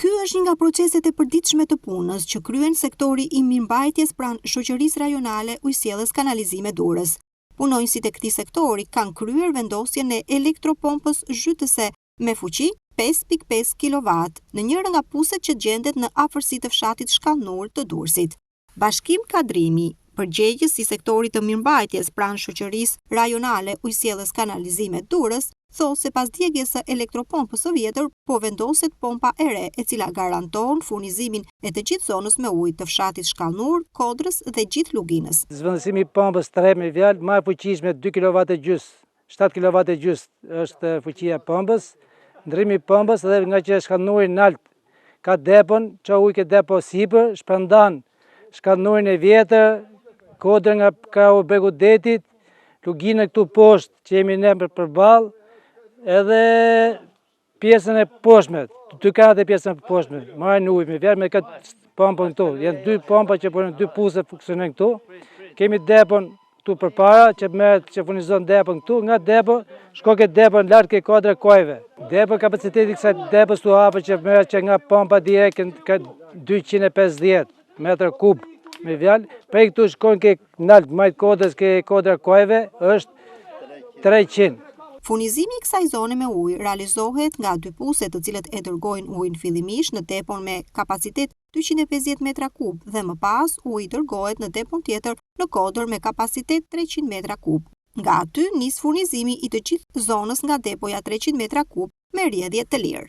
Ky është një nga proceset e përditshme të punës që kryen sektori i mirëmbajtjes pranë Shoqërisë Rajonale Ujësiellës Kanalizime Durrës. Punonjësit e këtij sektori kanë kryer vendosjen e elektropompës zhytëse me fuqi 5.5 kW në njëra nga puset që gjendet në afërsi të fshatit Shkallnur të Durrësit. Bashkim Kadrimi, përgjegjës i sektorit të mirëmbajtjes pranë Shoqërisë Rajonale Ujësiellës Kanalizime Durrës, thosë se pas djegjes së elektropompës së vjetër, po vendoset pompa e re, e cila garanton furnizimin e të gjithë zonës me ujë të fshatit Shkallnur, Kodrës dhe gjithë Luginës. Zvendësimi i pompës 3 me vjalë, më e fuqishme 2 kW e gjys, 7 kW e gjys është fuqia e pompës. Ndrimi i pompës dhe nga që Shkallnuri nalt ka depon, që ujë ke depo sipër, shpërndan Shkallnurin e vjetër, Kodrën nga krahu Bregu Detit, Luginën këtu poshtë që jemi ne përballë, edhe pjesën e poshtme, 2 kanat e pjesën e poshtme, marrin ujë me vjerë me këtë pompën këtu. Janë 2 pompa që punojnë, 2 puse funksionojnë këtu. Kemi depon këtu përpara që furnizon depon këtu, nga depo shko ke depon lart ke Kodra Kojve. Depo kapaciteti kësaj depos tu hapet që merret që nga pompa direkt ka 250 metra kub me vjalë, prej këtu shkojnë ke nalt majt Kodrës ke Kodra Kojve është 300. Furnizimi i kësaj zone me ujë realizohet nga 2 puse të cilët e dërgojnë ujin fillimisht në depon me kapacitet 250 metra kub dhe më pas uji dërgohet në depon tjetër në Kodër me kapacitet 300 metra kub. Nga aty nis furnizimi i të gjithë zonës nga depoja 300 metra kub me rrjedhje të lirë.